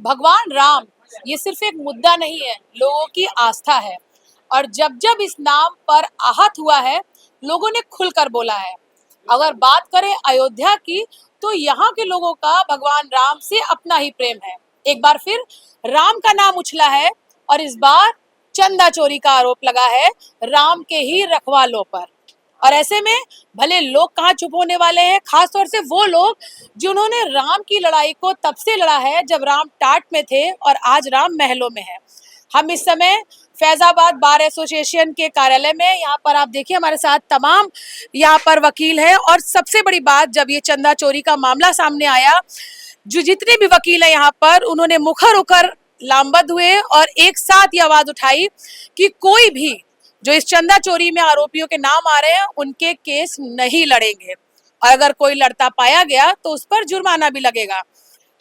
भगवान राम ये सिर्फ एक मुद्दा नहीं है, लोगों की आस्था है। और जब जब इस नाम पर आहत हुआ है, लोगों ने खुलकर बोला है। अगर बात करें अयोध्या की, तो यहाँ के लोगों का भगवान राम से अपना ही प्रेम है। एक बार फिर राम का नाम उछला है और इस बार चंदा चोरी का आरोप लगा है राम के ही रखवालों पर। और ऐसे में भले लोग कहाँ चुप होने वाले हैं, खास तौर से वो लोग जिन्होंने राम की लड़ाई को तब से लड़ा है जब राम टाट में थे और आज राम महलों में है। हम इस समय फैजाबाद बार एसोसिएशन के कार्यालय में, यहाँ पर आप देखिए हमारे साथ तमाम यहाँ पर वकील हैं। और सबसे बड़ी बात, जब ये चंदा चोरी का मामला सामने आया, जो जितने भी वकील हैं यहाँ पर, उन्होंने मुखर होकर लामबंद हुए और एक साथ ये आवाज उठाई कि कोई भी जो इस चंदा चोरी में आरोपियों के नाम आ रहे हैं उनके केस नहीं लड़ेंगे, और अगर कोई लड़ता पाया गया तो उस पर जुर्माना भी लगेगा।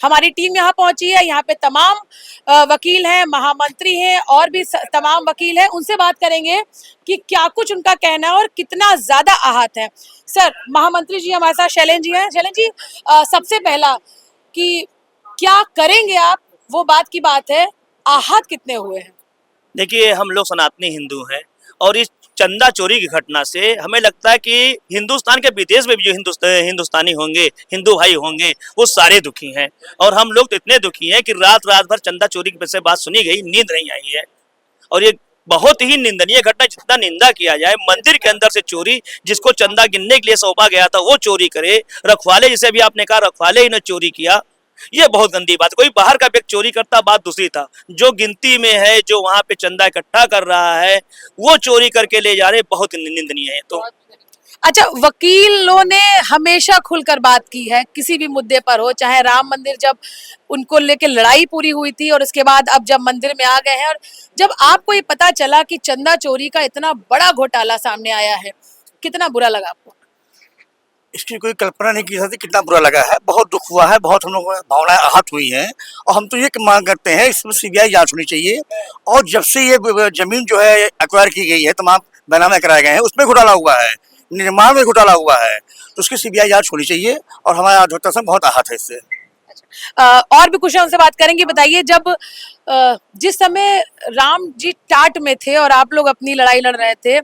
हमारी टीम यहाँ पहुंची है, यहाँ पे तमाम वकील हैं, महामंत्री हैं और भी तमाम वकील हैं। उनसे बात करेंगे कि क्या कुछ उनका कहना है और कितना ज्यादा आहत है। सर, महामंत्री जी हमारे साथ शैलेंद्र जी हैं। शैलेंद्र जी, सबसे पहला कि क्या करेंगे आप, वो बात की बात है, आहत कितने हुए हैं? देखिए, हम लोग सनातनी हिंदू हैं और इस चंदा चोरी की घटना से हमें लगता है कि हिंदुस्तान के विदेश में भी जो हिंदुस्तानी होंगे, हिंदू भाई होंगे, वो सारे दुखी हैं। और हम लोग तो इतने दुखी हैं कि रात रात भर चंदा चोरी की से बात सुनी गई, नींद नहीं आई है। और ये बहुत ही निंदनीय घटना, जितना निंदा किया जाए। मंदिर के अंदर से चोरी, जिसको चंदा गिनने के लिए सौंपा गया था वो चोरी करे, रखवाले जिसे भी आपने कहा रखवाले ही ने चोरी किया, ये बहुत गंदी बात। कोई बाहर का व्यक्ति चोरी करता, बात दूसरी था। जो गिनती में है, जो वहां पे चंदा इकट्ठा कर रहा है, वो चोरी करके ले जा रहे, बहुत निंदनीय है। तो अच्छा, वकीलों ने हमेशा खुलकर बात की है, किसी भी मुद्दे पर हो, चाहे राम मंदिर जब उनको लेके लड़ाई पूरी हुई थी और उसके बाद अब जब मंदिर में आ गए हैं, और जब आपको ये पता चला कि चंदा चोरी का इतना बड़ा घोटाला सामने आया है, कितना बुरा लगा आपको? इसकी कोई कल्पना नहीं की सकती कितना बुरा लगा है। बहुत दुख हुआ है, बहुत हम लोग भावनाएं आहत हुई हैं। और हम तो ये मांग करते हैं, इसमें सीबीआई जांच होनी चाहिए। और जब से ये जमीन जो है एक्वायर की गई है, तमाम बैनामे कराए गए हैं, उसमें घोटाला हुआ है, निर्माण में घोटाला हुआ है, तो उसकी सीबीआई जांच होनी चाहिए। और हमारा अधिवक्ता संघ बहुत आहत है इससे। और भी कुछ है, उनसे बात करेंगे। बताइए, जब जिस समय राम जी टाट में थे और आप लोग अपनी लड़ाई लड़ रहे थे,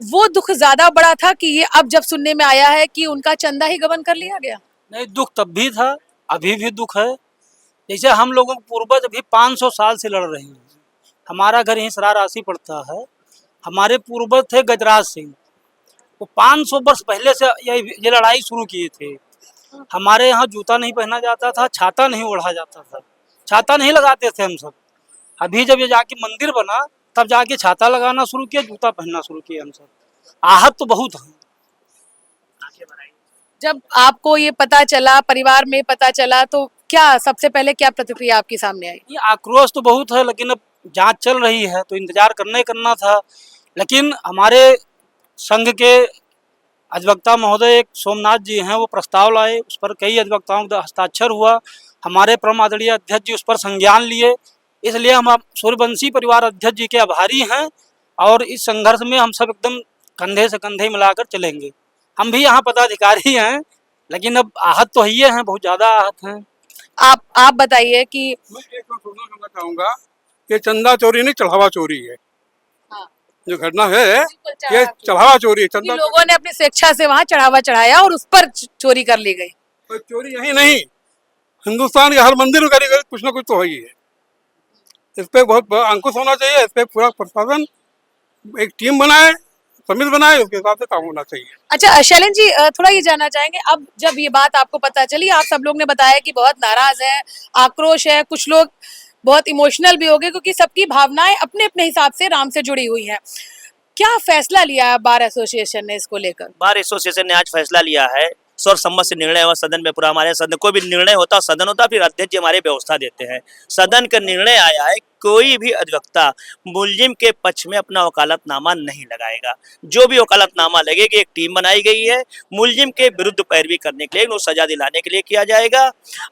वो दुख ज्यादा बड़ा था कि ये अब जब सुनने में आया है कि उनका चंदा ही गबन कर लिया गया? नहीं, दुख तब भी था, अभी भी दुख है। जैसे हम लोगों के पूर्वज अभी 500 साल से लड़ रहे हैं। हमारा घर यहीं सरारासी पड़ता है। हमारे पूर्वज थे गजराज सिंह, वो 500 वर्ष पहले से ये लड़ाई शुरू किए थे। हमारे यहाँ जूता नहीं पहना जाता था, छाता नहीं ओढ़ा जाता था, छाता नहीं लगाते थे हम सब। अभी जब ये जाके मंदिर बना, तब जाके छाता लगाना शुरू किया, जूता पहनना शुरू किया हम सब। आहत तो बहुत है। जब आपको ये पता चला, परिवार में पता चला, तो क्या सबसे पहले क्या प्रतिक्रिया आपकी सामने आई? ये आक्रोश तो बहुत है, लेकिन अब जांच चल रही है तो इंतजार करना था। लेकिन हमारे संघ के अधिवक्ता महोदय एक सोमनाथ जी हैं, वो प्रस्ताव लाए, उस पर कई अधिवक्ताओं का हस्ताक्षर हुआ। हमारे परम आदरणीय अध्यक्ष जी उस पर संज्ञान लिए। इसलिए हम सूर्यवंशी परिवार अध्यक्ष जी के आभारी हैं। और इस संघर्ष में हम सब एकदम कंधे से कंधे मिलाकर चलेंगे। हम भी यहाँ पदाधिकारी हैं, लेकिन अब आहत तो ही हैं, बहुत ज्यादा आहत हैं। आप बताइए कि मैं एक बात कहना चाहूँगा, ये चंदा चोरी नहीं, चढ़ावा चोरी है। हाँ। जो घटना है ये चढ़ावा चोरी है। चंदा लोगों ने अपनी स्वेच्छा से वहाँ चढ़ावा चढ़ाया और उस पर चोरी कर ली गई। कोई चोरी यही नहीं, हिंदुस्तान के हर मंदिर में करीब कुछ ना कुछ तो ही है। इस पे बहुत अंकुश होना चाहिए। इस पे पूरा प्रशासन एक टीम बनाए, समिति बनाए, उसके हिसाब से काम होना चाहिए। अच्छा शैलेंद्र जी, थोड़ा ये जानना चाहेंगे, अब जब ये बात आपको पता चली, आप सब लोग ने बताया कि बहुत नाराज है, आक्रोश है, कुछ लोग बहुत इमोशनल भी हो गए क्योंकि सबकी भावनाएं अपने अपने हिसाब से राम से जुड़ी हुई हैं। क्या फैसला लिया है बार एसोसिएशन ने इसको लेकर? बार एसोसिएशन ने आज फैसला लिया है, सर्वसम्मत से निर्णय हुआ सदन में। पूरा हमारे सदन कोई भी निर्णय होता, सदन होता, फिर अध्यक्ष जी हमारे व्यवस्था देते हैं। सदन का निर्णय आया है, कोई भी अधिवक्ता मुलजिम के पक्ष में अपना वकालतनामा नहीं लगाएगा। जो भी वकालतनामा लगेगी, एक टीम बनाई गई है, मुलजिम के विरुद्ध पैरवी करने के लिए, उनको सजा दिलाने के लिए किया जाएगा।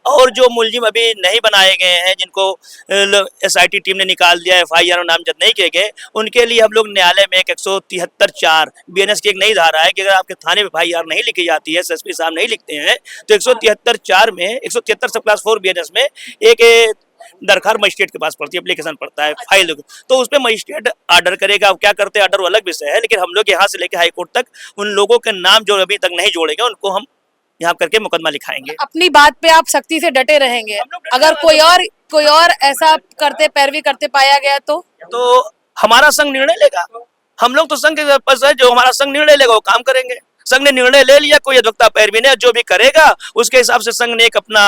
और जो मुलजिम अभी नहीं बनाए गए हैं, जिनको SIT टीम ने निकाल दिया, FIR नामजद नहीं किए गए, उनके लिए हम लोग न्यायालय में एक 173(4) BNS की एक नई धारा है कि अगर आपके थाने में FIR नहीं लिखी जाती है, SSP साहब नहीं लिखते हैं, तो 173(4) में 173 सब क्लास 4 BNS में एक दरखार मजिस्ट्रेट के पास पड़ती है, एप्लीकेशन पड़ता है, फाइल, तो उस पर मजिस्ट्रेट ऑर्डर करेगा। अब क्या करते हैं ऑर्डर, वो अलग विषय है, लेकिन हम लोग यहाँ से लेकर हाई कोर्ट तक उन लोगों के नाम जो अभी तक नहीं जोड़ेंगे उनको हम यहाँ करके मुकदमा लिखाएंगे। अपनी बात पे आप सख्ती से डटे रहेंगे, हम लोग डटे अगर रहेंगे। कोई और ऐसा करते पैरवी करते पाया गया तो हमारा संघ निर्णय लेगा। हम लोग तो संघ के पास है, जो हमारा संघ निर्णय लेगा वो काम करेंगे। संघ ने निर्णय ले लिया, कोई अधिवक्ता पैरवी ने जो भी करेगा उसके हिसाब से संघ ने एक अपना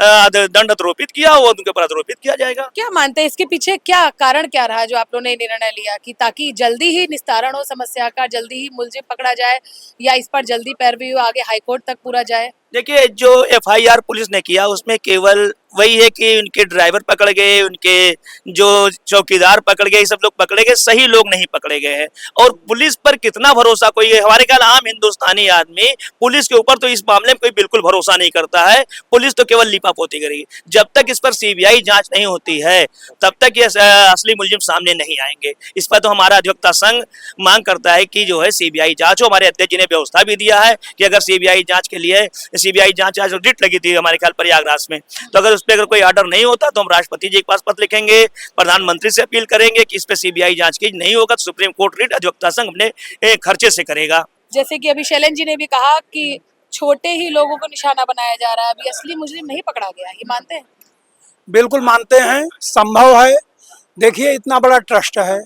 दंड आरोपित किया, वो उनके ऊपर आरोपित किया जाएगा। क्या मानते हैं इसके पीछे क्या कारण क्या रहा जो आप लोगों ने निर्णय लिया कि ताकि जल्दी ही निस्तारण हो समस्या का, जल्दी ही मुलजिम पकड़ा जाए, या इस पर जल्दी पैरवी हो, आगे हाईकोर्ट तक पूरा जाए? देखिए, जो एफआईआर पुलिस ने किया उसमें केवल वही है कि उनके ड्राइवर पकड़ गए, उनके जो चौकीदार पकड़ गए, सब लोग पकड़े गए, सही लोग नहीं पकड़े गए हैं। और पुलिस पर कितना भरोसा, कोई हमारे ख्याल आम हिंदुस्तानी आदमी पुलिस के ऊपर तो इस मामले में कोई बिल्कुल भरोसा नहीं करता है। पुलिस तो केवल लिपापोती करेगी। जब तक इस पर सीबीआई जांच नहीं होती है तब तक ये असली मुलजिम सामने नहीं आएंगे। इस पर तो हमारा अधिवक्ता संघ मांग करता है कि जो है सीबीआई जांच हो। हमारे अध्यक्ष जी ने व्यवस्था भी दिया है कि अगर सीबीआई जांच के लिए, सीबीआई जांच आज रिट लगी थी हमारे ख्याल प्रयागराज में, तो अगर उस पर अगर कोई ऑर्डर नहीं होता तो हम राष्ट्रपति जी के पास पत्र लिखेंगे, प्रधानमंत्री से अपील करेंगे कि इस पे सीबीआई जांच की, नहीं होगा तो सुप्रीम कोर्ट रिट अधिवक्ता संघ अपने खर्चे से करेगा। जैसे कि अभी शैलेंद्र जी ने भी कहा कि छोटे ही लोगों को निशाना बनाया जा रहा है, अभी असली मुजरिम नहीं पकड़ा गया, ये मानते हैं? बिल्कुल मानते हैं, संभव है। देखिए, इतना बड़ा ट्रस्ट है,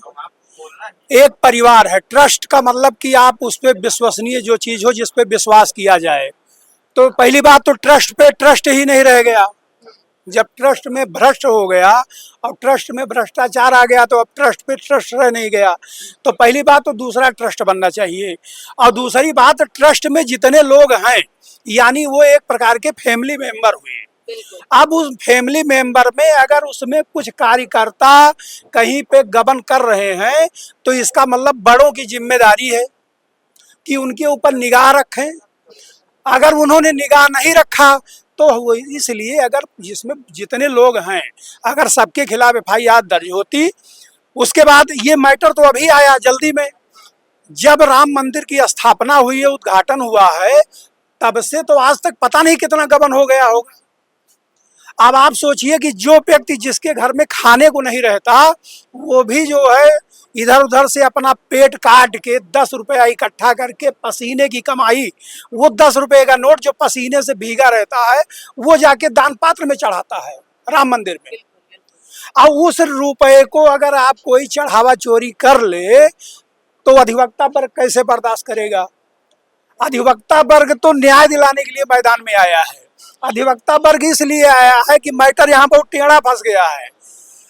एक परिवार है। ट्रस्ट का मतलब कि आप उस पर विश्वसनीय जो चीज हो, जिस पे विश्वास किया जाए। तो पहली बात तो ट्रस्ट पे ट्रस्ट ही नहीं रह गया। जब ट्रस्ट में भ्रष्ट हो गया और ट्रस्ट में भ्रष्टाचार आ गया तो अब ट्रस्ट पे ट्रस्ट रह नहीं गया। तो पहली बात तो दूसरा ट्रस्ट बनना चाहिए। और दूसरी बात, ट्रस्ट में जितने लोग हैं यानी वो एक प्रकार के फैमिली मेंबर हुए। अब उस फैमिली मेंबर में अगर उसमें कुछ कार्यकर्ता कहीं पे गबन कर रहे हैं तो इसका मतलब बड़ों की जिम्मेदारी है कि उनके ऊपर निगाह रखें। अगर उन्होंने निगाह नहीं रखा तो वो इसलिए, अगर जिसमें जितने लोग हैं अगर सबके खिलाफ एफआईआर दर्ज होती, उसके बाद ये मैटर तो अभी आया जल्दी में, जब राम मंदिर की स्थापना हुई है, उद्घाटन हुआ है, तब से तो आज तक पता नहीं कितना गबन हो गया होगा। अब आप सोचिए कि जो व्यक्ति जिसके घर में खाने को नहीं रहता, वो भी जो है इधर उधर से अपना पेट काट के 10 रुपया इकट्ठा करके पसीने की कमाई, वो 10 रुपये का नोट जो पसीने से भीगा रहता है वो जाके दान पात्र में चढ़ाता है राम मंदिर में। अब उस रुपये को अगर आप कोई चढ़ावा चोरी कर ले तो अधिवक्ता वर्ग कैसे बर्दाश्त करेगा? अधिवक्ता वर्ग तो न्याय दिलाने के लिए मैदान में आया है। अधिवक्ता वर्ग इसलिए आया है कि मैटर यहाँ बहुत टेढ़ा फंस गया है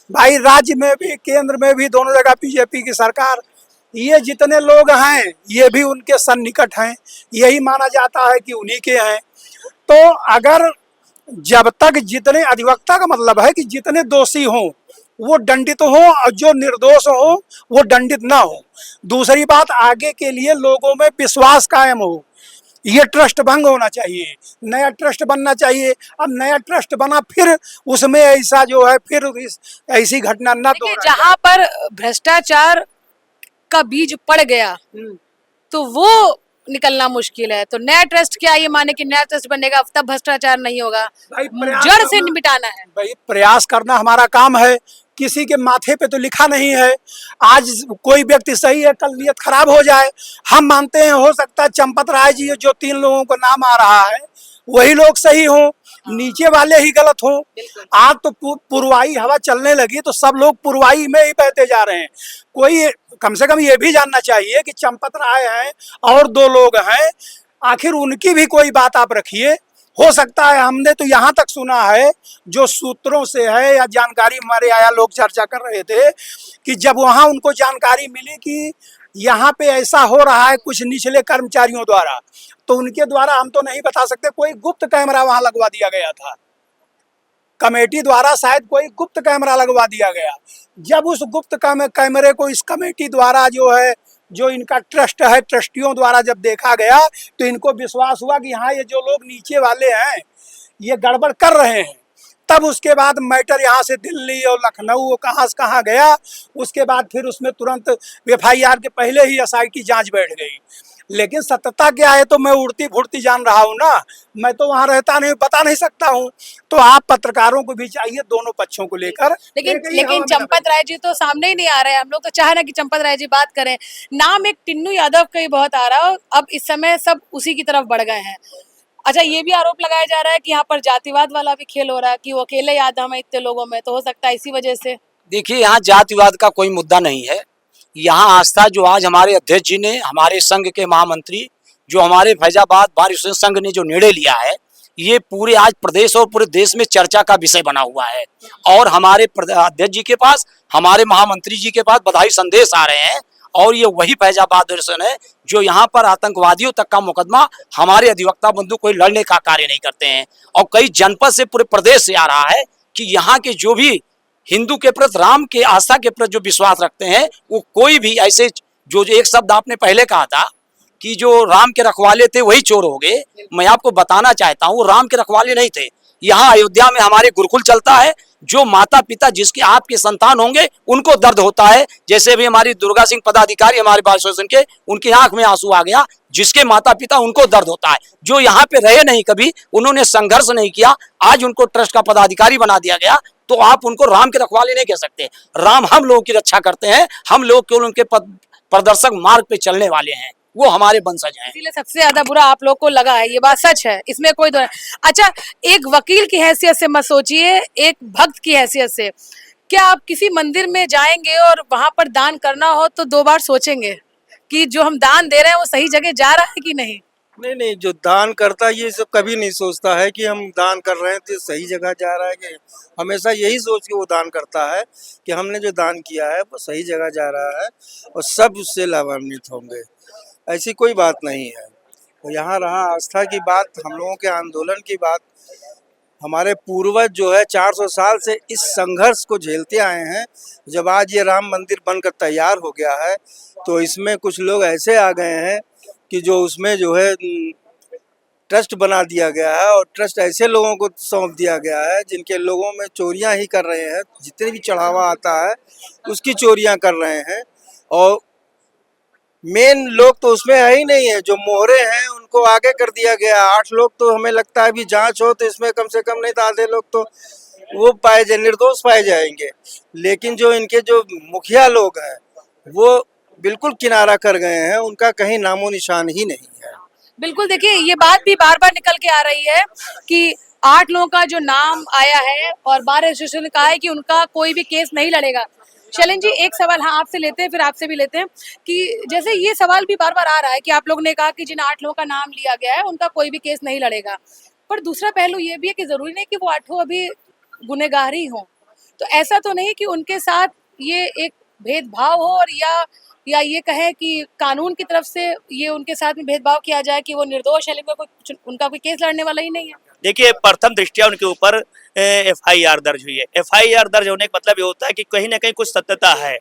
भाई। राज्य में भी केंद्र में भी दोनों जगह बीजेपी की सरकार, ये जितने लोग हैं ये भी उनके सन्निकट हैं, यही माना जाता है कि उन्हीं के हैं। तो अगर जब तक जितने, अधिवक्ता का मतलब है कि जितने दोषी हों वो दंडित हों और जो निर्दोष हों वो दंडित ना हो। दूसरी बात, आगे के लिए लोगों में विश्वास कायम हो। ये ट्रस्ट भंग होना चाहिए, नया ट्रस्ट बनना चाहिए। अब नया ट्रस्ट बना, फिर उसमें ऐसा जो है फिर ऐसी घटना न देखिए, जहां पर भ्रष्टाचार का बीज पड़ गया तो वो निकलना मुश्किल है। तो नया ट्रस्ट क्या ये माने कि नया ट्रस्ट बनेगा तब भ्रष्टाचार नहीं होगा? जड़ से मिटाना है भाई, प्रयास करना हमारा काम है। किसी के माथे पे तो लिखा नहीं है। आज कोई व्यक्ति सही है, कल नियत खराब हो जाए। हम मानते हैं हो सकता है चंपत राय जी जो 3 लोगों को नाम आ रहा है वही लोग सही हों, नीचे वाले ही गलत हों। आज तो पुरवाई हवा चलने लगी तो सब लोग पुरवाई में ही बहते जा रहे हैं। कोई कम से कम ये भी जानना चाहिए कि चंपत राय हैं और 2 लोग हैं, आखिर उनकी भी कोई बात आप रखिए। हो सकता है, हमने तो यहाँ तक सुना है जो सूत्रों से है या जानकारी हमारे आया, लोग चर्चा कर रहे थे कि जब वहाँ उनको जानकारी मिली कि यहाँ पे ऐसा हो रहा है कुछ निचले कर्मचारियों द्वारा, तो उनके द्वारा हम तो नहीं बता सकते, कोई गुप्त कैमरा वहाँ लगवा दिया गया था। कमेटी द्वारा शायद कोई गुप्त कैमरा लगवा दिया गया। जब उस गुप्त कैमरे को इस कमेटी द्वारा जो इनका ट्रस्ट है, ट्रस्टियों द्वारा जब देखा गया तो इनको विश्वास हुआ कि हाँ ये जो लोग नीचे वाले हैं ये गड़बड़ कर रहे हैं। तब उसके बाद मैटर यहाँ से दिल्ली और लखनऊ कहाँ से कहाँ गया। उसके बाद फिर उसमें तुरंत एफआईआर के पहले ही एसआईटी जांच बैठ गई। लेकिन सत्यता क्या है तो मैं उड़ती फुड़ती जान रहा हूँ ना, मैं तो वहाँ रहता नहीं, बता नहीं सकता हूँ। तो आप पत्रकारों को भी चाहिए दोनों पक्षों को लेकर, लेकिन एक ही हवा लेकिन में चंपत राय जी तो सामने ही नहीं आ रहे हैं। हम लोग तो चाह रहे हैं कि चंपत राय जी बात करें। नाम एक टिन्नू यादव का ही बहुत आ रहा है, अब इस समय सब उसी की तरफ बढ़ गए हैं। अच्छा, ये भी आरोप लगाया जा रहा है कि यहाँ पर जातिवाद वाला भी खेल हो रहा है कि वो अकेले यादव है इतने लोगों में, तो हो सकता है इसी वजह से। देखिए, यहाँ जातिवाद का कोई मुद्दा नहीं है। यहाँ आस्था जो आज हमारे अध्यक्ष जी ने, हमारे संघ के महामंत्री, जो हमारे फैजाबाद बार संघ ने जो निर्णय लिया है, ये पूरे आज प्रदेश और पूरे देश में चर्चा का विषय बना हुआ है। और हमारे अध्यक्ष जी के पास, हमारे महामंत्री जी के पास बधाई संदेश आ रहे हैं। और ये वही फैजाबाद दर्शन है जो यहाँ पर आतंकवादियों तक का मुकदमा हमारे अधिवक्ता बंधु कोई लड़ने का कार्य नहीं करते हैं। और कई जनपद से, पूरे प्रदेश से आ रहा है कि यहाँ के जो भी हिंदू के प्रति, राम के आस्था के प्रति जो विश्वास रखते हैं, वो कोई भी ऐसे जो एक शब्द आपने पहले कहा था कि जो राम के रखवाले थे वही चोर हो गए। मैं आपको बताना चाहता हूँ, राम के रखवाले नहीं थे। यहाँ अयोध्या में हमारे गुरुकुल चलता है। जो माता पिता जिसके आपके संतान होंगे उनको दर्द होता है। जैसे भी हमारी दुर्गा सिंह पदाधिकारी हमारे बाल शोषण के, उनकी आंख में आंसू आ गया। जिसके माता पिता, उनको दर्द होता है। जो यहाँ पे रहे नहीं कभी, उन्होंने संघर्ष नहीं किया, आज उनको ट्रस्ट का पदाधिकारी बना दिया गया, तो आप उनको राम के रखवाले नहीं कह सकते। राम हम लोगों की रक्षा करते हैं। हम लोग केवल उनके प्रदर्शक मार्ग पे चलने वाले हैं, वो हमारे वंशज हैं। इसीलिए सबसे ज्यादा बुरा आप लोग को लगा है, ये बात सच है, इसमें कोई दो। अच्छा, एक वकील की हैसियत से मत सोचिए, एक भक्त की हैसियत से, क्या आप किसी मंदिर में जाएंगे और वहां पर दान करना हो तो 2 बार सोचेंगे कि जो हम दान दे रहे हैं वो सही जगह जा रहा है कि नहीं? नहीं नहीं, जो दान करता है ये सब कभी नहीं सोचता है कि हम दान कर रहे हैं तो सही जगह जा रहा है कि, हमेशा यही सोच के वो दान करता है कि हमने जो दान किया है वो सही जगह जा रहा है और सब उससे लाभान्वित होंगे। ऐसी कोई बात नहीं है। तो यहाँ रहा आस्था की बात, हम लोगों के आंदोलन की बात। हमारे पूर्वज जो है 400 साल से इस संघर्ष को झेलते आए हैं। जब आज ये राम मंदिर बनकर तैयार हो गया है तो इसमें कुछ लोग ऐसे आ गए हैं कि जो उसमें जो है ट्रस्ट बना दिया गया है और ट्रस्ट ऐसे लोगों को सौंप दिया गया है जिनके लोगों में चोरियां ही कर रहे हैं। जितने भी चढ़ावा आता है उसकी चोरियां कर रहे हैं और मेन लोग तो उसमें है ही नहीं है। जो मोहरे हैं उनको आगे कर दिया गया। 8 लोग तो हमें लगता है अभी जांच हो तो इसमें कम से कम नहीं तो आधे लोग तो वो पाए जाए, निर्दोष पाए जाएंगे। लेकिन जो इनके जो मुखिया लोग हैं वो बिल्कुल किनारा कर गए हैं, उनका कहीं नामो निशान ही नहीं है। बिल्कुल, देखिए ये बात भी बार बार निकल के आ रही है कि 8 लोगों का जो नाम आया है और बार एसोसिएशन ने कहा है कि उनका कोई भी केस नहीं लड़ेगा। शैलेन जी, एक सवाल हाँ आपसे लेते हैं, फिर आपसे भी लेते हैं कि जैसे ये सवाल भी बार बार आ रहा है कि आप लोग ने कहा कि जिन 8 लोगों का नाम लिया गया है उनका कोई भी केस नहीं लड़ेगा, पर दूसरा पहलू ये भी है कि जरूरी नहीं कि वो 8 अभी गुनहगार ही हों। तो ऐसा तो नहीं कि उनके साथ ये एक भेदभाव हो और या ये कहे कि कानून की तरफ से ये उनके साथ में भेदभाव किया जाए कि वो निर्दोष है लेकिन उनका कोई केस लड़ने वाला ही नहीं है। देखिए, प्रथम दृष्टया उनके ऊपर FIR दर्ज हुई है। FIR दर्ज होने का मतलब ये होता है कि कहीं ना कहीं कुछ सत्यता है।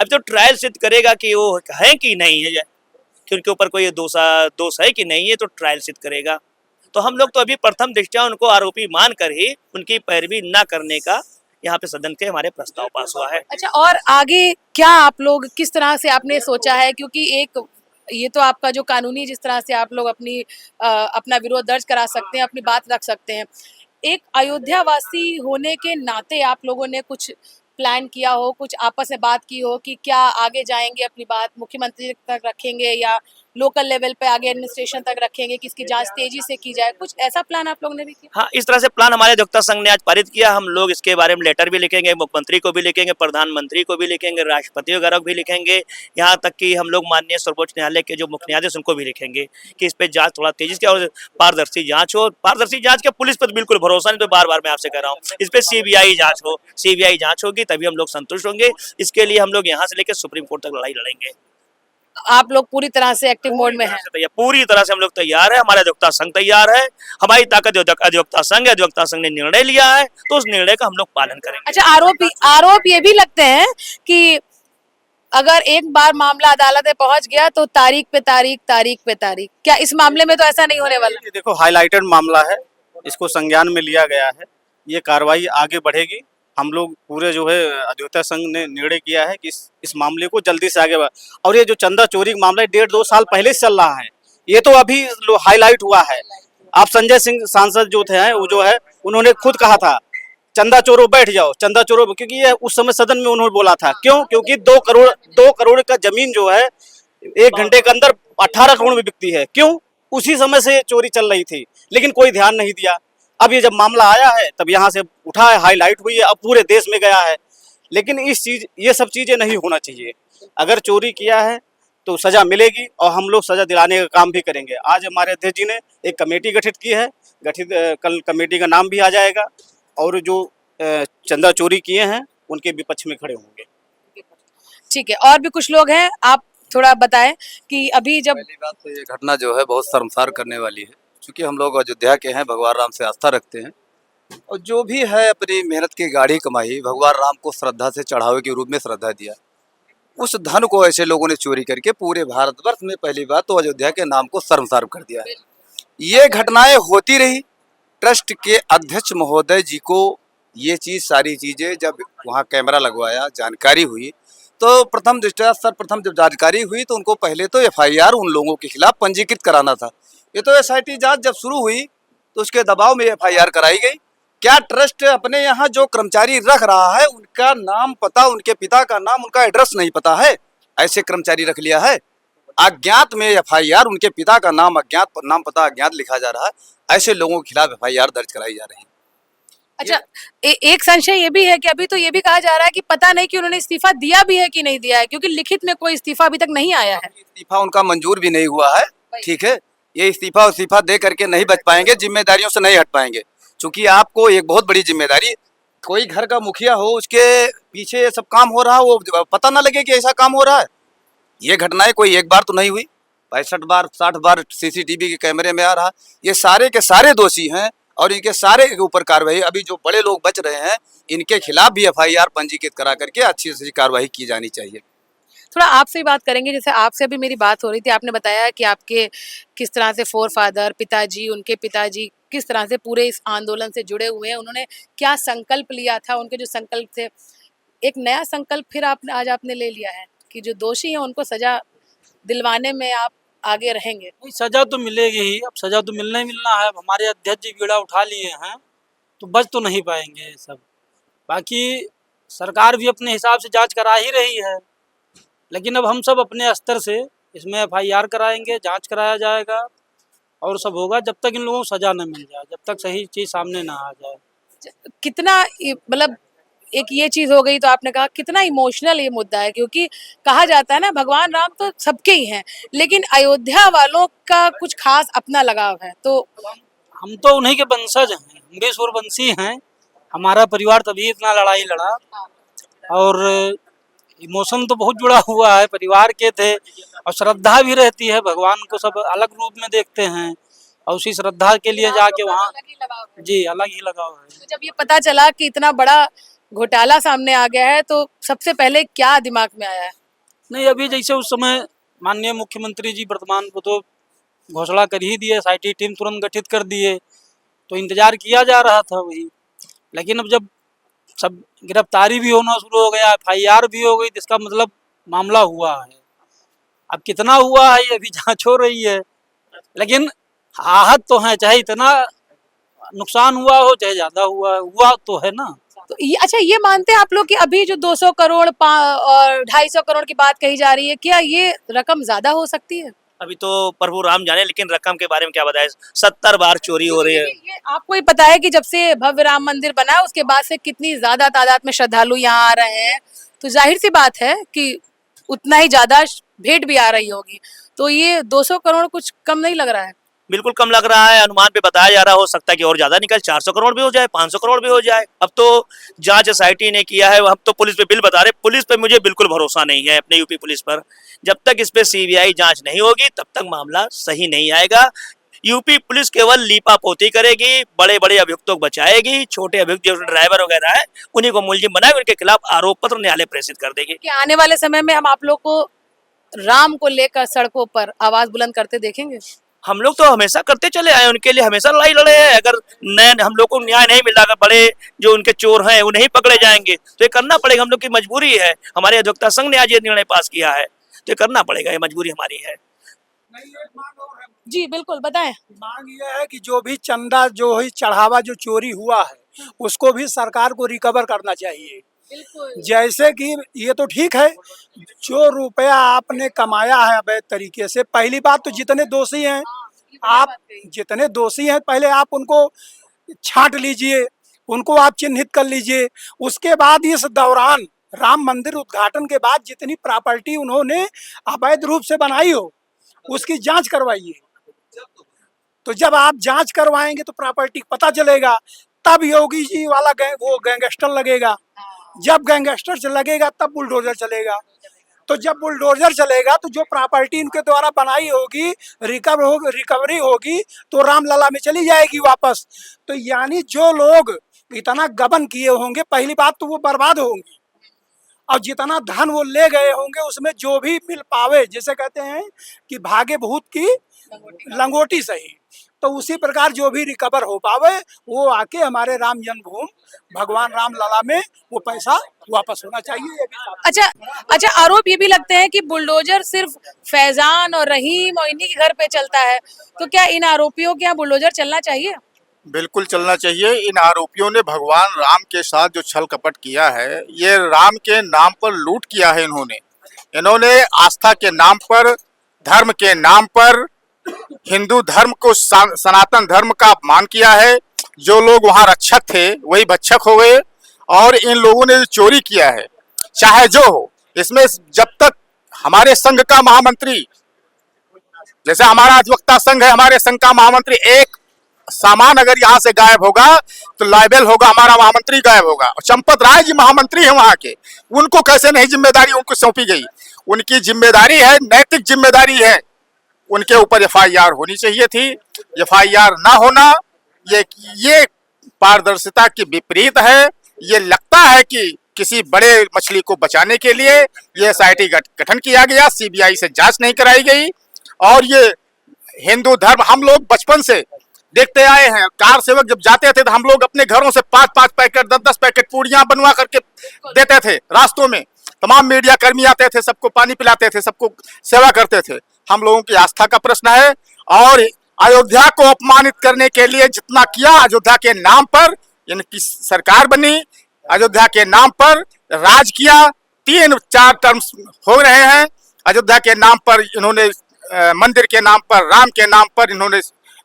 अब तो ट्रायल सिद्ध करेगा कि वो है कि नहीं है, कि उनके ऊपर कोई दोष है कि नहीं है, तो ट्रायल सिद्ध करेगा। तो हम लोग तो अभी प्रथम दृष्टया उनको आरोपी मानकर ही उनकी पैरवी न करने का यहाँ पे सदन के हमारे प्रस्ताव पास हुआ है। अच्छा, और आगे क्या आप लोग किस तरह से आपने सोचा है, क्योंकि एक ये तो आपका जो कानूनी जिस तरह से आप लोग अपना विरोध दर्ज करा सकते हैं, अपनी बात रख सकते हैं, एक अयोध्या वासी होने के नाते आप लोगों ने कुछ प्लान किया हो, कुछ आपस में बात की हो कि क्या आगे जाएंगे, अपनी बात मुख्यमंत्री तक रखेंगे या लोकल लेवल पे आगे एडमिनिस्ट्रेशन तक रखेंगे कि इसकी जांच तेजी से की जाए, कुछ ऐसा प्लान आप लोगों ने भी किया? हाँ, इस तरह से प्लान हमारे अधिवक्ता संघ ने आज पारित किया। हम लोग इसके बारे में लेटर भी लिखेंगे, मुख्यमंत्री को भी लिखेंगे, प्रधानमंत्री को भी लिखेंगे, राष्ट्रपति वगैरह को भी लिखेंगे, यहाँ तक कि हम लोग माननीय सर्वोच्च न्यायालय के जो मुख्य न्यायाधीश उनको भी लिखेंगे कि इस पर जांच थोड़ा तेजी से और पारदर्शी जांच हो। पारदर्शी जांच के पुलिस पर बिल्कुल भरोसा नहीं, तो बार बार मैं आपसे कह रहा हूँ, इस पर CBI जांच हो। CBI जांच होगी तभी हम लोग संतुष्ट होंगे। इसके लिए हम लोग यहाँ से लेकर सुप्रीम कोर्ट तक लड़ाई लड़ेंगे। आप लोग पूरी तरह से एक्टिव मोड में हैं? पूरी तरह से हम लोग तैयार है। हमारा अधिवक्ता संघ तैयार है। हमारी ताकत अधिवक्ता संघ है। अधिवक्ता संघ ने निर्णय लिया है तो उस निर्णय का हम लोग पालन करेंगे। अच्छा, आरोप ये भी लगते हैं कि अगर एक बार मामला अदालत में पहुंच गया तो तारीख पे तारीख, क्या इस मामले में तो ऐसा नहीं होने वाला? ये देखो, हाईलाइटेड मामला है, इसको संज्ञान में लिया गया है। ये कार्रवाई आगे बढ़ेगी। हम लोग पूरे जो है अधिवक्ता संघ ने निर्णय किया है कि इस मामले को जल्दी से आगे और ये जो चंदा चोरी का मामला है 1.5-2 साल पहले से चल रहा है, ये तो अभी हाईलाइट हुआ है। आप संजय सिंह सांसद जो थे वो जो है उन्होंने खुद कहा था चंदा चोरो बैठ जाओ, चंदा चोरो, क्योंकि ये उस समय सदन में उन्होंने बोला था। क्यों? क्योंकि 2 करोड़ का जमीन जो है 1 घंटे के अंदर 18 करोड़ में बिकती है। क्यों? उसी समय से चोरी चल रही थी, लेकिन कोई ध्यान नहीं दिया। अब ये जब मामला आया है तब यहाँ से उठा है, हाईलाइट हुई है, अब पूरे देश में गया है। लेकिन ये सब चीजें नहीं होना चाहिए। अगर चोरी किया है तो सजा मिलेगी और हम लोग सजा दिलाने का काम भी करेंगे। आज हमारे अध्यक्ष जी ने एक कमेटी गठित की है, कल कमेटी का नाम भी आ जाएगा और जो चंदा चोरी किए हैं उनके विपक्ष में खड़े होंगे। ठीक है, और भी कुछ लोग हैं, आप थोड़ा बताएं कि अभी जब पहली बात तो ये घटना जो है बहुत शर्मसार करने वाली है, क्योंकि हम लोग अयोध्या के हैं, भगवान राम से आस्था रखते हैं और जो भी है अपनी मेहनत की गाढ़ी कमाई भगवान राम को श्रद्धा से चढ़ावे के रूप में श्रद्धा दिया। उस धन को ऐसे लोगों ने चोरी करके पूरे भारतवर्ष में पहली बात तो अयोध्या के नाम को शर्मसार कर दिया है। ये घटनाएं होती रही। ट्रस्ट के अध्यक्ष महोदय जी को ये चीज़ सारी चीज़ें जब वहाँ कैमरा लगवाया जानकारी हुई तो प्रथम दृष्टया सर्वप्रथम जब जानकारी हुई तो उनको पहले तो एफआईआर उन लोगों के खिलाफ पंजीकृत कराना था। ये तो एसआईटी जांच जब शुरू हुई तो उसके दबाव में एफआईआर कराई गई। क्या ट्रस्ट अपने यहाँ जो कर्मचारी रख रहा है उनका नाम पता, उनके पिता का नाम, उनका एड्रेस नहीं पता है? ऐसे कर्मचारी रख लिया है। अज्ञात में एफआईआर, उनके पिता का नाम अज्ञात, नाम पता अज्ञात लिखा जा रहा है। ऐसे लोगों के खिलाफ एफआईआर दर्ज कराई जा रही है। अच्छा, एक संशय ये भी है कि अभी तो ये भी कहा जा रहा है कि पता नहीं कि उन्होंने इस्तीफा दिया भी है कि नहीं दिया है, क्योंकि लिखित में कोई इस्तीफा अभी तक नहीं आया है। इस्तीफा उनका मंजूर भी नहीं हुआ है। ठीक है, ये इस्तीफा दे करके नहीं बच पाएंगे, जिम्मेदारियों से नहीं हट पाएंगे। क्योंकि आपको एक बहुत बड़ी जिम्मेदारी, कोई घर का मुखिया हो उसके पीछे ये सब काम हो रहा है, वो पता ना लगे कि ऐसा काम हो रहा है। ये घटनाएं कोई एक बार तो नहीं हुई, 65 बार 60 बार सीसीटीवी के कैमरे में आ रहा। ये सारे के सारे दोषी हैं और इनके सारे के ऊपर कार्रवाई, अभी जो बड़े लोग बच रहे हैं इनके खिलाफ भी एफआईआर पंजीकृत करा करके अच्छी से कार्रवाई की जानी चाहिए। थोड़ा आपसे ही बात करेंगे, जैसे आपसे अभी मेरी बात हो रही थी, आपने बताया कि आपके किस तरह से फोरफादर, पिताजी, उनके पिताजी किस तरह से पूरे इस आंदोलन से जुड़े हुए हैं, उन्होंने क्या संकल्प लिया था, उनके जो संकल्प थे, एक नया संकल्प फिर आज आपने ले लिया है कि जो दोषी हैं उनको सजा दिलवाने में आप आगे रहेंगे। सजा तो मिलेगी ही, अब सजा तो मिलना ही मिलना है। अब हमारे अध्यक्ष जी बीड़ा उठा लिए हैं तो बच तो नहीं पाएंगे ये सब। बाकी सरकार भी अपने हिसाब से जांच करा ही रही है, लेकिन अब हम सब अपने स्तर से इसमें एफआईआर कराएंगे, जांच कराया जाएगा और सब होगा जब तक इन लोगों को सजा न मिल जाए, जब तक सही चीज़ सामने ना आ जाए। कितना मतलब एक ये चीज हो गई, तो आपने कहा कितना इमोशनल ये मुद्दा है, क्योंकि कहा जाता है ना भगवान राम तो सबके ही हैं, लेकिन अयोध्या वालों का कुछ खास अपना लगाव है। तो हम तो उन्हीं के वंशज हैं, हम भी सूर्यवंशी हैं। हमारा परिवार तभी इतना लड़ाई लड़ा और इमोशन तो बहुत जुड़ा हुआ है, परिवार के थे और श्रद्धा भी रहती है। भगवान को सब अलग रूप में देखते हैं और उसी श्रद्धा के लिए जाके वहाँ जी अलग ही लगाव है। तो जब ये पता चला कि इतना बड़ा घोटाला सामने आ गया है तो सबसे पहले क्या दिमाग में आया है? नहीं, अभी जैसे उस समय माननीय मुख्यमंत्री जी वर्तमान को तो घोषणा कर ही दिए, एसआईटी टीम तुरंत गठित कर दिए, तो इंतजार किया जा रहा था वही। लेकिन अब जब सब गिरफ्तारी भी होना शुरू हो गया, एफआईआर भी हो गई, जिसका मतलब मामला हुआ है। अब कितना हुआ है ये अभी जांच हो रही है, लेकिन आहत तो है, चाहे इतना नुकसान हुआ हो चाहे ज्यादा हुआ तो है ना। तो ये अच्छा, ये मानते हैं आप लोग कि अभी जो 200 करोड़ और 250 करोड़ की बात कही जा रही है, क्या ये रकम ज्यादा हो सकती है? अभी तो प्रभु राम जाने, लेकिन रकम के बारे में क्या बताए। 70 बार चोरी हो रही है। ये आपको ही पता है कि जब से भव्य राम मंदिर बना है उसके बाद से कितनी ज्यादा तादाद में श्रद्धालु यहाँ आ रहे हैं, तो जाहिर सी बात है कि उतना ही ज्यादा भेंट भी आ रही होगी। तो ये 200 करोड़ कुछ कम नहीं लग रहा है? बिल्कुल कम लग रहा है। अनुमान पे बताया जा रहा, हो सकता है कि और ज्यादा निकल, 400 करोड़ भी हो जाए, 500 करोड़ भी हो जाए। अब तो जांच एसआईटी ने किया है, हम तो पुलिस पे बिल बता रहे। पुलिस पे मुझे बिल्कुल भरोसा नहीं है, अपने यूपी पुलिस पर। जब तक इस पे सीबीआई जांच नहीं होगी तब तक मामला सही नहीं आएगा। यूपी पुलिस केवल लीपापोती करेगी, बड़े बड़े अभियुक्तों को बचाएगी, छोटे अभियुक्त जो ड्राइवर वगैरह है उन्हीं को मुलजिम बनाएगी, उनके खिलाफ आरोप पत्र न्यायालय प्रेषित कर देगी। कि आने वाले समय में हम आप लोग को राम को लेकर सड़कों पर आवाज बुलंद करते देखेंगे? हम लोग तो हमेशा करते चले आए, उनके लिए हमेशा लड़ाई लड़े हैं। अगर नए हम लोग को न्याय नहीं मिला, अगर बड़े जो उनके चोर हैं वो नहीं पकड़े जाएंगे तो ये करना पड़ेगा, हम लोग की मजबूरी है। हमारे अधिवक्ता संघ ने आज ये निर्णय पास किया है तो ये करना पड़ेगा, ये मजबूरी हमारी है। जी बिल्कुल, बताएं। मांग ये है कि जो भी चंदा जो ही चढ़ावा जो चोरी हुआ है उसको भी सरकार को रिकवर करना चाहिए। बिल्कुल जैसे कि ये तो ठीक है, जो रुपया आपने कमाया है अवैध तरीके से, पहली बात तो जितने दोषी हैं आप, जितने दोषी हैं पहले आप उनको छांट लीजिए, उनको आप चिन्हित कर लीजिए। उसके बाद इस दौरान राम मंदिर उद्घाटन के बाद जितनी प्रॉपर्टी उन्होंने अवैध रूप से बनाई हो उसकी जांच करवाइए। तो जब आप जांच करवाएंगे तो प्रॉपर्टी पता चलेगा, तब योगी जी वाला वो गैंगस्टर लगेगा। जब गैंगस्टर लगेगा तब बुलडोजर चलेगा। तो जब बुलडोजर चलेगा तो जो प्रॉपर्टी इनके द्वारा बनाई होगी रिकवरी होगी तो रामलला में चली जाएगी वापस। तो यानी जो लोग इतना गबन किए होंगे, पहली बात तो वो बर्बाद होंगे, और जितना धन वो ले गए होंगे उसमें जो भी मिल पावे, जैसे कहते हैं कि भागे भूत की लंगोटी सही, तो उसी प्रकार जो भी रिकवर हो पावे वो आके हमारे राम जन्मभूमि भगवान राम लला में वो पैसा वापस होना चाहिए। अच्छा, आरोप ये भी लगते हैं कि बुलडोजर सिर्फ फैजान और रहीम और इन्हीं के घर पे चलता है, तो क्या इन आरोपियों के यहाँ बुलडोजर चलना चाहिए? बिल्कुल चलना चाहिए। इन आरोपियों ने भगवान राम के साथ जो छल कपट किया है, ये राम के नाम पर लूट किया है। इन्होंने आस्था के नाम पर, धर्म के नाम पर हिंदू धर्म को, सनातन धर्म का अपमान किया है। जो लोग वहां रक्षक थे वही भक्षक हो गए, और इन लोगों ने जो चोरी किया है, चाहे जो हो, इसमें जब तक हमारे संघ का महामंत्री, जैसे हमारा अधिवक्ता संघ है, हमारे संघ का महामंत्री एक सामान अगर यहाँ से गायब होगा तो लाइबल होगा, हमारा महामंत्री गायब होगा। और चंपत राय जी महामंत्री हैं वहां के, उनको कैसे नहीं जिम्मेदारी उनको सौंपी गई? उनकी जिम्मेदारी है, नैतिक जिम्मेदारी है, उनके ऊपर एफआईआर होनी चाहिए थी। एफआईआर ना होना ये पारदर्शिता की विपरीत है। ये लगता है कि किसी बड़े मछली को बचाने के लिए ये एसआईटी गठन किया गया, सीबीआई से जांच नहीं कराई गई। और ये हिंदू धर्म हम लोग बचपन से देखते आए हैं। कार सेवक जब जाते थे तो हम लोग अपने घरों से 5-5 पैकेट 10-10 पैकेट पूड़ियां बनवा करके देते थे रास्तों में। तमाम मीडिया कर्मी आते थे, सबको पानी पिलाते थे, सबको सेवा करते थे। हम लोगों की आस्था का प्रश्न है। और अयोध्या को अपमानित करने के लिए जितना किया, अयोध्या के नाम पर इनकी सरकार बनी, अयोध्या के नाम पर राज किया। 3-4 टर्म्स हो रहे हैं। अयोध्या के नाम पर इन्होंने, मंदिर के नाम पर, राम के नाम पर इन्होंने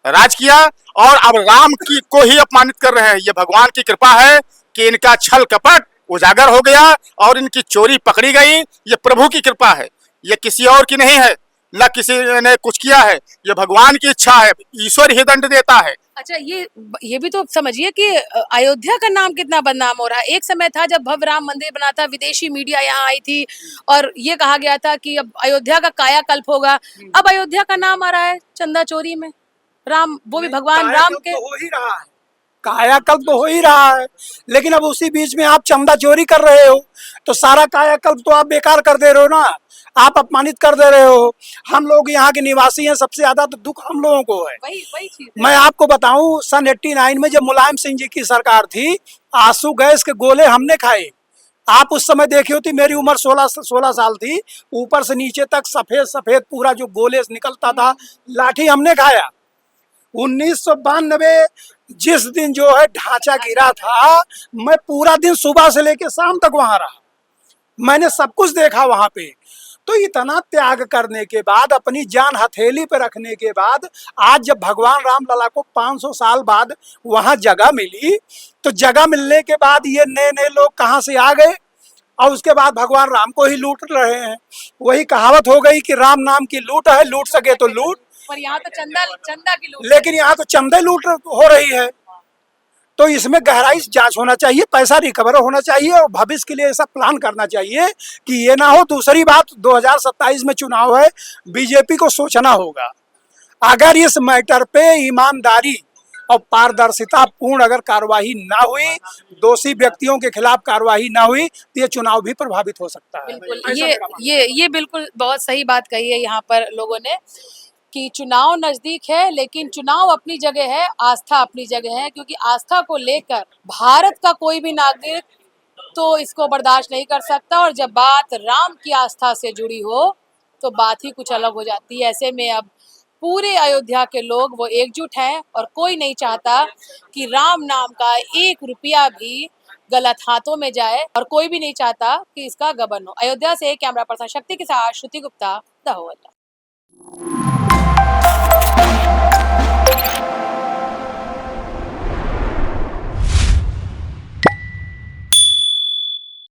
राज किया, और अब राम की को ही अपमानित कर रहे हैं। ये भगवान की कृपा है कि इनका छल कपट उजागर हो गया और इनकी चोरी पकड़ी गई। ये प्रभु की कृपा है, ये किसी और की नहीं है, न किसी ने कुछ किया है, ये भगवान की इच्छा है। ईश्वर ही दंड देता है। अच्छा, ये भी तो समझिए कि अयोध्या का नाम कितना बदनाम हो रहा है। एक समय था जब भव्य राम मंदिर बना था, विदेशी मीडिया यहाँ आई थी और ये कहा गया था कि अब अयोध्या का कायाकल्प होगा। अब अयोध्या का नाम आ रहा है चंदा चोरी में। राम, वो भी भगवान राम के, हो ही रहा है, कायाकल्प तो हो ही रहा है, लेकिन अब उसी बीच में आप चंदा चोरी कर रहे हो तो सारा कायाकल्प तो आप बेकार कर दे रहे हो ना, आप अपमानित कर दे रहे हो। हम लोग यहाँ के निवासी हैं, सबसे ज्यादा तो दुख हम लोगों को है। वही चीज मैं आपको बताऊं, सन 89 में जब मुलायम सिंह जी की सरकार थी, आंसू गैस के गोले हमने खाए। आप उस समय देखी होती, मेरी उम्र 16 साल थी, ऊपर से नीचे तक सफेद सफेद पूरा जो गोले निकलता था, लाठी हमने खाया। 1992 जिस दिन जो है ढांचा गिरा था, मैं पूरा दिन सुबह से लेकर शाम तक वहां रहा, मैंने सब कुछ देखा वहां पे। तो इतना त्याग करने के बाद, अपनी जान हथेली पे रखने के बाद, आज जब भगवान राम लला को 500 साल बाद वहां जगह मिली, तो जगह मिलने के बाद ये नए नए लोग कहाँ से आ गए और उसके बाद भगवान राम को ही लूट रहे हैं। वही कहावत हो गई कि राम नाम की लूट है, लूट सके तो लूट, पर यहाँ तो चंदा की लूट, लेकिन यहाँ तो चंदे लूट हो रही है। तो इसमें गहराई से जांच होना चाहिए, पैसा रिकवर होना चाहिए और भविष्य के लिए ऐसा प्लान करना चाहिए कि ये ना हो। दूसरी बात, 2027 में चुनाव है, बीजेपी को सोचना होगा। अगर इस मैटर पे ईमानदारी और पारदर्शिता पूर्ण अगर कार्रवाई ना हुई, दोषी व्यक्तियों के खिलाफ कार्रवाई ना हुई, तो ये चुनाव भी प्रभावित हो सकता है। बिल्कुल, ये बिल्कुल बहुत सही बात कही है यहाँ पर लोगों ने। कि चुनाव नजदीक है, लेकिन चुनाव अपनी जगह है, आस्था अपनी जगह है, क्योंकि आस्था को लेकर भारत का कोई भी नागरिक तो इसको बर्दाश्त नहीं कर सकता। और जब बात राम की आस्था से जुड़ी हो तो बात ही कुछ अलग हो जाती है। ऐसे में अब पूरे अयोध्या के लोग वो एकजुट हैं और कोई नहीं चाहता कि राम नाम का 1 रुपया भी गलत हाथों में जाए, और कोई भी नहीं चाहता कि इसका गबन हो। अयोध्या से कैमरा पर्सन शक्ति के साथ श्रुति गुप्ता, दहोद।